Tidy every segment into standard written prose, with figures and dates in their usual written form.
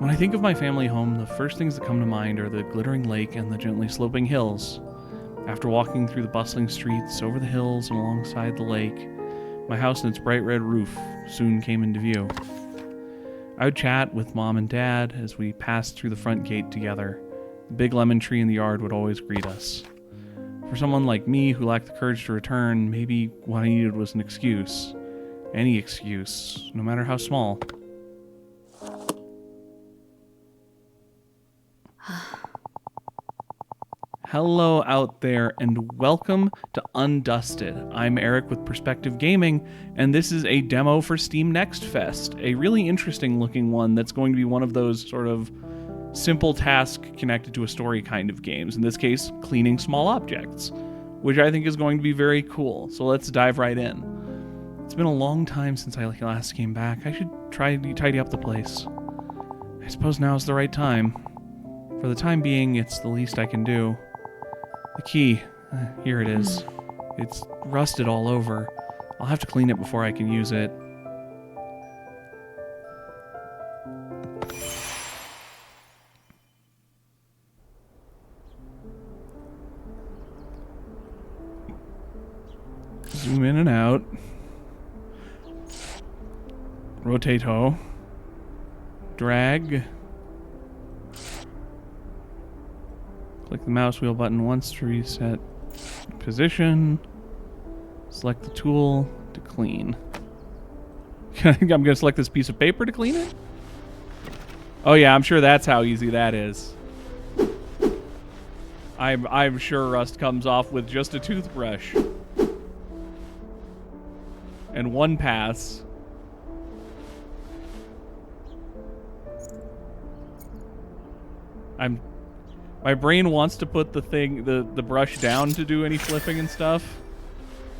When I think of my family home, the first things that come to mind are the glittering lake and the gently sloping hills. After walking through the bustling streets, over the hills and alongside the lake, my house and its bright red roof soon came into view. I would chat with Mom and Dad as we passed through the front gate together. The big lemon tree in the yard would always greet us. For someone like me who lacked the courage to return, maybe what I needed was an excuse. Any excuse, no matter how small. Hello out there, and welcome to Undusted. I'm Eric with Perspective Gaming, and this is a demo for Steam Next Fest, a really interesting looking one that's going to be one of those sort of simple tasks connected to a story kind of games. In this case, cleaning small objects, which I think is going to be very cool. So let's dive right in. It's been a long time since I last came back. I should try to tidy up the place. I suppose now is the right time. For the time being, it's the least I can do. The key. Here it is. It's rusted all over. I'll have to clean it before I can use it. Zoom in and out. Rotato. Drag. Click the mouse wheel button once to reset position. Select the tool to clean. I'm going to select this piece of paper to clean it? Oh yeah, I'm sure that's how easy that is. I'm sure rust comes off with just a toothbrush. And one pass. My brain wants to put the brush down to do any flipping and stuff.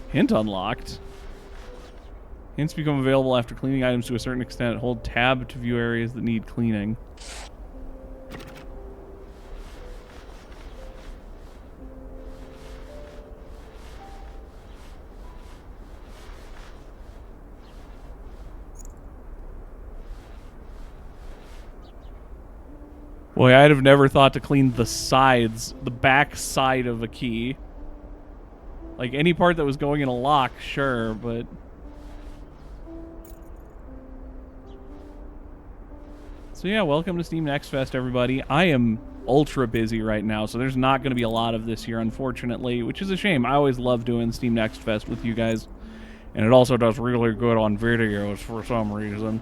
Hint unlocked. Hints become available after cleaning items to a certain extent. Hold tab to view areas that need cleaning. Boy, I'd have never thought to clean the sides, the back side of a key. Like, any part that was going in a lock, sure, but... So yeah, welcome to Steam Next Fest, everybody. I am ultra busy right now, so there's not going to be a lot of this here, unfortunately, which is a shame. I always love doing Steam Next Fest with you guys, and it also does really good on videos for some reason.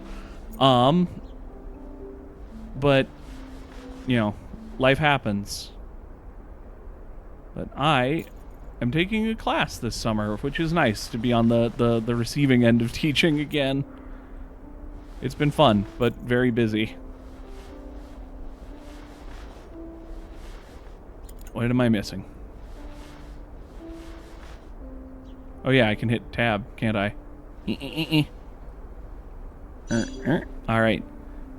But... you know, life happens. But I am taking a class this summer, which is nice to be on the receiving end of teaching again. It's been fun, but very busy. What am I missing? Oh yeah, I can hit tab, can't I? Alright.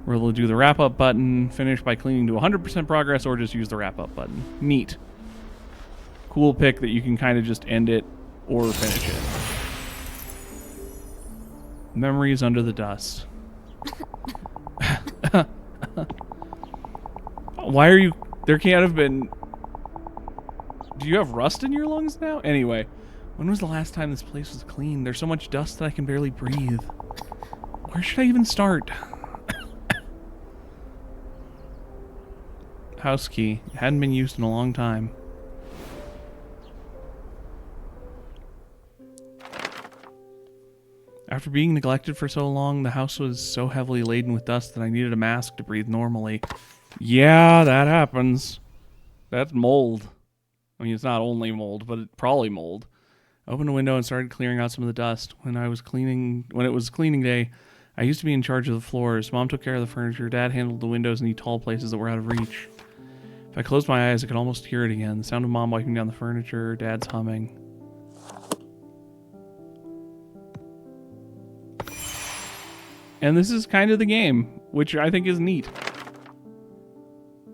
We're able to do the wrap-up button, finish by cleaning to 100% progress, or just use the wrap-up button. Neat. Cool pick that you can kind of just end it or finish it. Memories under the dust. Why are you... There can't have been... Do you have rust in your lungs now? Anyway, when was the last time this place was clean? There's so much dust that I can barely breathe. Where should I even start? House key. It hadn't been used in a long time. After being neglected for so long, the house was so heavily laden with dust that I needed a mask to breathe normally. Yeah, that happens. That's mold. I mean, it's not only mold, but it's probably mold. I opened a window and started clearing out some of the dust. When it was cleaning day, I used to be in charge of the floors. Mom took care of the furniture. Dad handled the windows in the tall places that were out of reach. If I closed my eyes, I could almost hear it again. The sound of Mom wiping down the furniture, Dad's humming. And this is kind of the game, which I think is neat.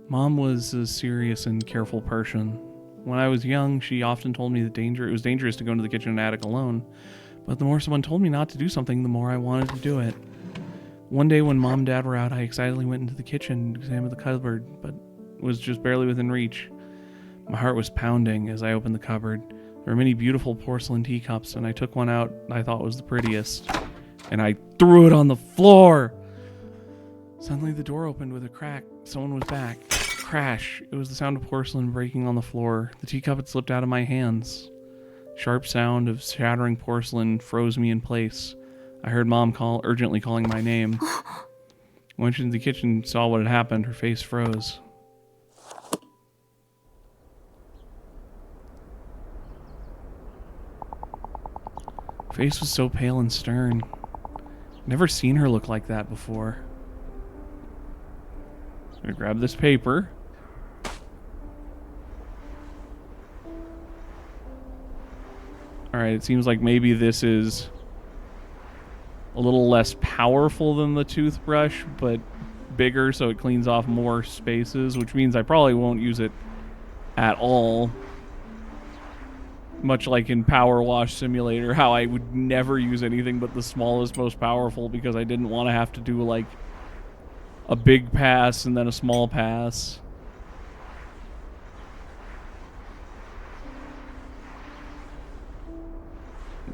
Mom was a serious and careful person. When I was young, she often told me that it was dangerous to go into the kitchen and attic alone. But the more someone told me not to do something, the more I wanted to do it. One day when Mom and Dad were out, I excitedly went into the kitchen and examined the cupboard, but was just barely within reach. My heart was pounding as I opened the cupboard. There were many beautiful porcelain teacups, and I took one out I thought was the prettiest, and I threw it on the floor. Suddenly the door opened with a crack. Someone was back. Crash. It was the sound of porcelain breaking on the floor. The teacup had slipped out of my hands. Sharp sound of shattering porcelain froze me in place. I heard Mom urgently calling my name. When she went into the kitchen and saw what had happened, her face froze. Her face was so pale and stern. Never seen her look like that before. I'm gonna grab this paper. Alright, it seems like maybe this is a little less powerful than the toothbrush, but bigger, so it cleans off more spaces, which means I probably won't use it at all. Much like in Power Wash Simulator, how I would never use anything but the smallest, most powerful because I didn't want to have to do, like, a big pass and then a small pass.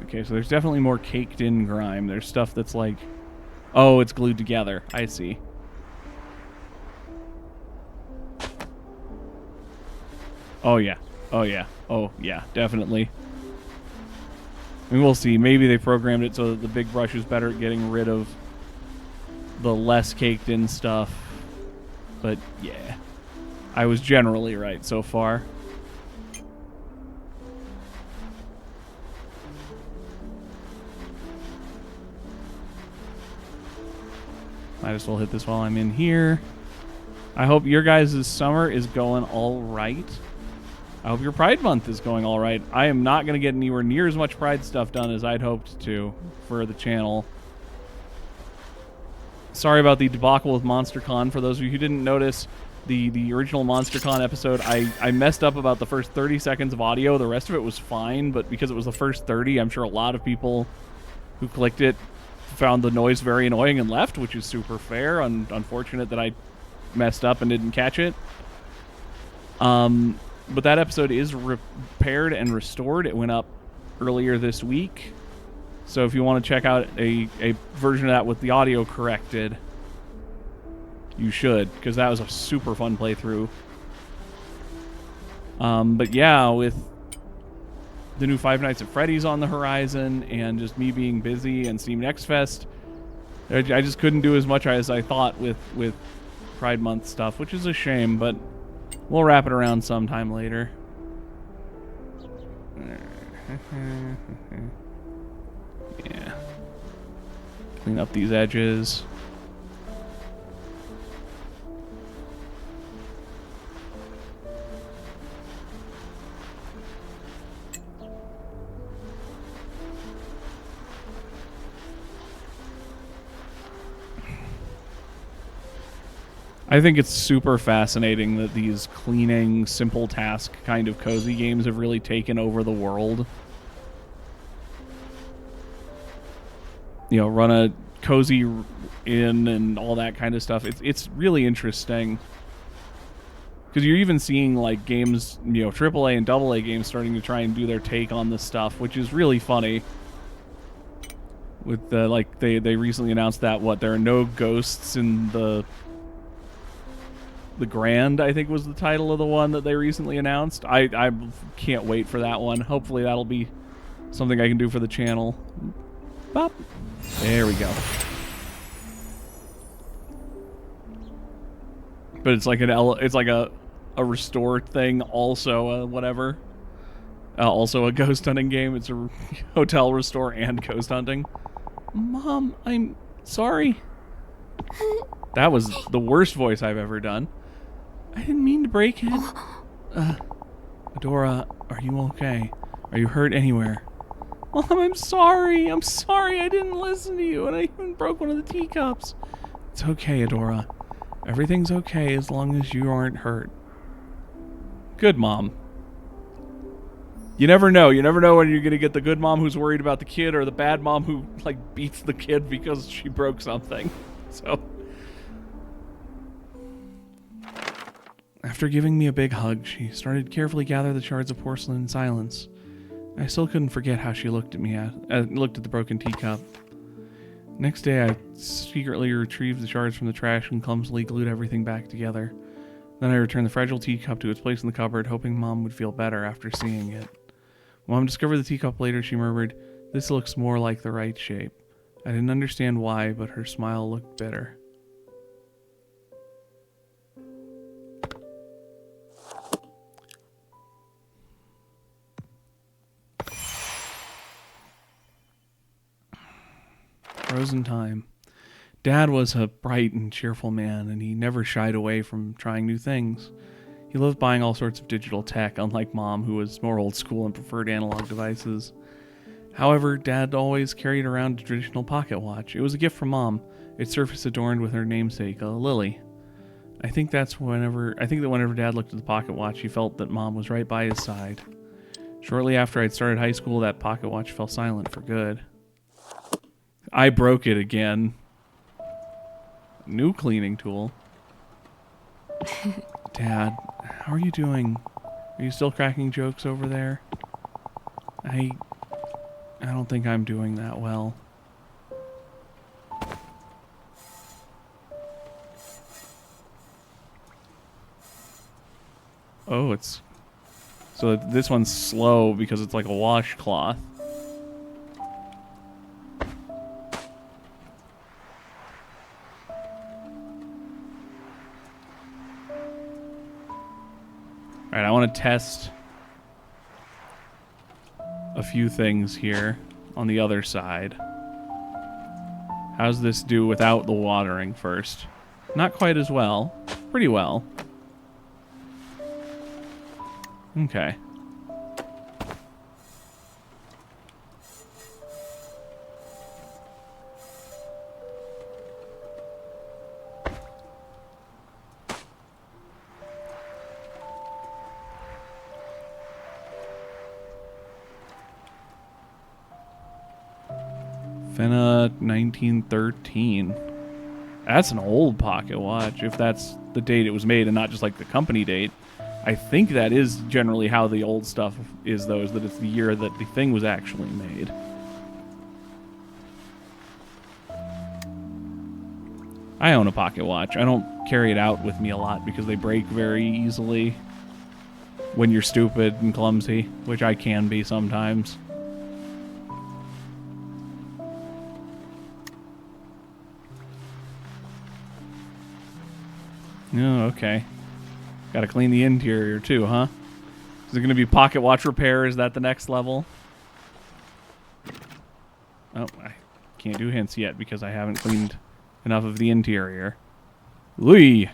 Okay, so there's definitely more caked in grime. There's stuff that's like, oh, it's glued together. I see. Oh, yeah. Oh, yeah. Oh, yeah, definitely. I mean, we'll see. Maybe they programmed it so that the big brush is better at getting rid of the less caked in stuff. But, yeah. I was generally right so far. Might as well hit this while I'm in here. I hope your guys' summer is going all right. I hope your Pride Month is going all right. I am not going to get anywhere near as much Pride stuff done as I'd hoped to for the channel. Sorry about the debacle with MonsterCon. For those of you who didn't notice, the original MonsterCon episode, I messed up about the first 30 seconds of audio. The rest of it was fine, but because it was the first 30, I'm sure a lot of people who clicked it found the noise very annoying and left, which is super fair. Unfortunate that I messed up and didn't catch it. But that episode is repaired and restored. It went up earlier this week. So if you want to check out a version of that with the audio corrected, you should, because that was a super fun playthrough. But yeah, with the new Five Nights at Freddy's on the horizon and just me being busy and Steam Next Fest, I just couldn't do as much as I thought with Pride Month stuff, which is a shame, but we'll wrap it around sometime later. Yeah. Clean up these edges. I think it's super fascinating that these cleaning, simple task kind of cozy games have really taken over the world. You know, run a cozy inn and all that kind of stuff. It's really interesting. Because you're even seeing, like, games, you know, AAA and AA games starting to try and do their take on this stuff, which is really funny. With, like, they recently announced that, there are no ghosts in the Grand, I think, was the title of the one that they recently announced. I can't wait for that one. Hopefully that'll be something I can do for the channel. Bop. There we go. But it's like a restore thing, also whatever. Also a ghost hunting game. It's a hotel restore and ghost hunting. Mom, I'm sorry. That was the worst voice I've ever done. I didn't mean to break it. Adora, are you okay? Are you hurt anywhere? Mom, I'm sorry. I'm sorry. I didn't listen to you, and I even broke one of the teacups. It's okay, Adora. Everything's okay as long as you aren't hurt. Good mom. You never know. You never know when you're going to get the good mom who's worried about the kid or the bad mom who, like, beats the kid because she broke something. So, after giving me a big hug, she started to carefully gather the shards of porcelain in silence. I still couldn't forget how she looked at the broken teacup. Next day, I secretly retrieved the shards from the trash and clumsily glued everything back together. Then I returned the fragile teacup to its place in the cupboard, hoping Mom would feel better after seeing it. When Mom discovered the teacup later, she murmured, "This looks more like the right shape." I didn't understand why, but her smile looked bitter. Frozen time. Dad was a bright and cheerful man, and he never shied away from trying new things. He loved buying all sorts of digital tech, unlike Mom, who was more old school and preferred analog devices. However, Dad always carried around a traditional pocket watch. It was a gift from Mom, its surface adorned with her namesake, a lily. I think that whenever Dad looked at the pocket watch, he felt that Mom was right by his side. Shortly after I'd started high school, that pocket watch fell silent for good. I broke it again. New cleaning tool. Dad, how are you doing? Are you still cracking jokes over there? I don't think I'm doing that well. Oh, so this one's slow because it's like a washcloth. Alright, I want to test a few things here on the other side. How's this do without the watering first? Not quite as well. Pretty well. Okay. Fena 1913. That's an old pocket watch, if that's the date it was made and not just like the company date. I think that is generally how the old stuff is, though, is that it's the year that the thing was actually made. I own a pocket watch. I don't carry it out with me a lot because they break very easily when you're stupid and clumsy, which I can be sometimes. Oh, okay. Gotta clean the interior too, huh? Is it gonna be pocket watch repair? Is that the next level? Oh, I can't do hints yet because I haven't cleaned enough of the interior. Whee!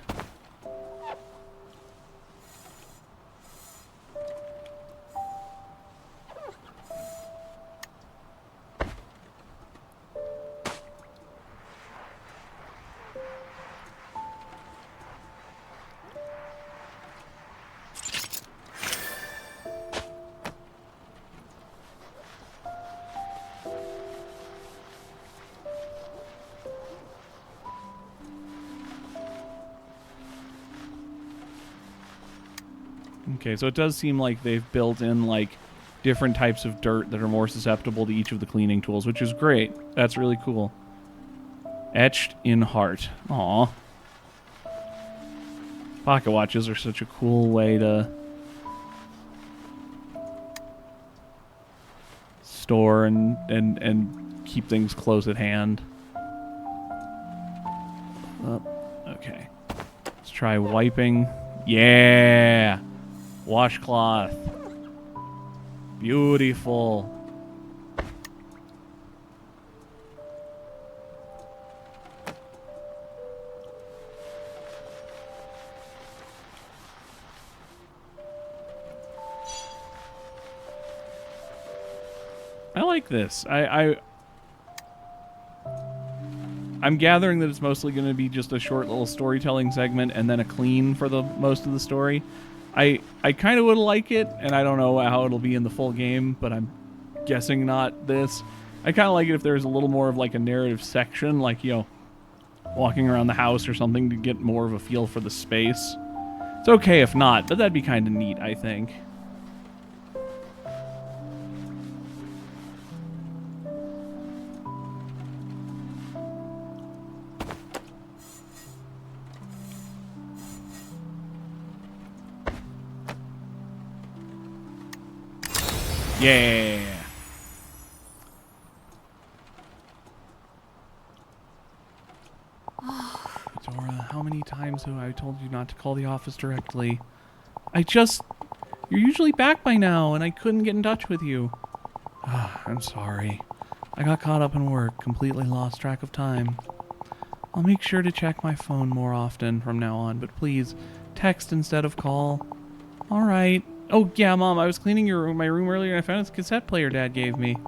Okay, so it does seem like they've built in, like, different types of dirt that are more susceptible to each of the cleaning tools, which is great. That's really cool. Etched in heart. Aw. Pocket watches are such a cool way to store and keep things close at hand. Oh, okay. Let's try wiping. Yeah! Washcloth. Beautiful. I like this. I'm gathering that it's mostly going to be just a short little storytelling segment and then a clean for the most of the story. I kind of would like it, and I don't know how it'll be in the full game, but I'm guessing not this. I kind of like it if there's a little more of like a narrative section, like, you know, walking around the house or something to get more of a feel for the space. It's okay if not, but that'd be kind of neat, I think. Yeah. Dora, how many times have I told you not to call the office directly? You're usually back by now, and I couldn't get in touch with you. I'm sorry. I got caught up in work, completely lost track of time. I'll make sure to check my phone more often from now on, but please, text instead of call. Alright. Oh, yeah, Mom, I was cleaning my room earlier and I found this cassette player Dad gave me.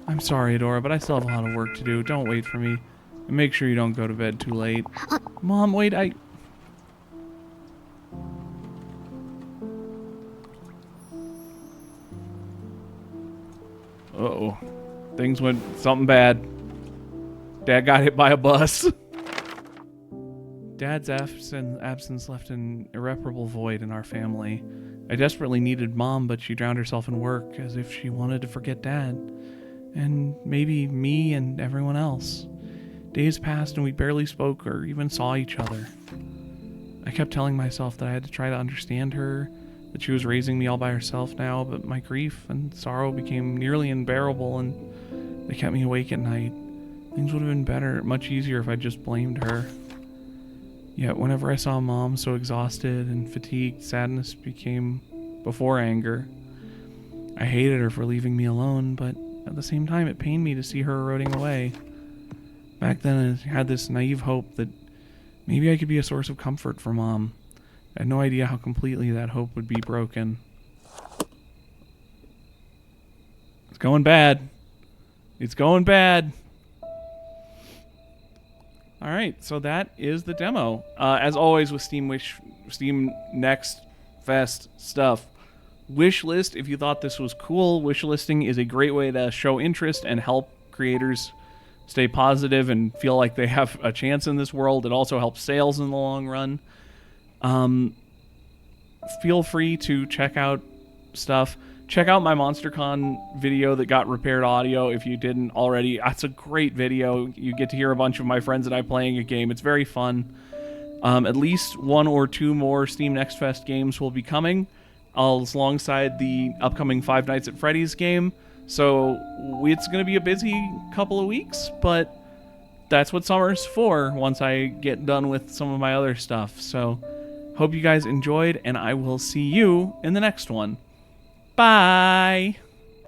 I'm sorry, Dora, but I still have a lot of work to do. Don't wait for me. And make sure you don't go to bed too late. Mom, wait, Uh-oh. Things went something bad. Dad got hit by a bus. Dad's absence left an irreparable void in our family. I desperately needed Mom, but she drowned herself in work as if she wanted to forget Dad. And maybe me and everyone else. Days passed and we barely spoke or even saw each other. I kept telling myself that I had to try to understand her, that she was raising me all by herself now, but my grief and sorrow became nearly unbearable and they kept me awake at night. Things would have been better, much easier if I just blamed her. Yet whenever I saw Mom so exhausted and fatigued, sadness became before anger. I hated her for leaving me alone, but at the same time it pained me to see her eroding away. Back then I had this naive hope that maybe I could be a source of comfort for Mom. I had no idea how completely that hope would be broken. It's going bad. It's going bad. All right, so that is the demo. As always with Steam Next Fest stuff, wish list if you thought this was cool. Wish listing is a great way to show interest and help creators stay positive and feel like they have a chance in this world. It also helps sales in the long run. Feel free to check out stuff. Check out my MonsterCon video that got repaired audio if you didn't already. That's a great video. You get to hear a bunch of my friends and I playing a game. It's very fun. At least 1 or 2 more Steam Next Fest games will be coming alongside the upcoming Five Nights at Freddy's game. So it's going to be a busy couple of weeks, but that's what summer's for once I get done with some of my other stuff. So hope you guys enjoyed, and I will see you in the next one. Bye!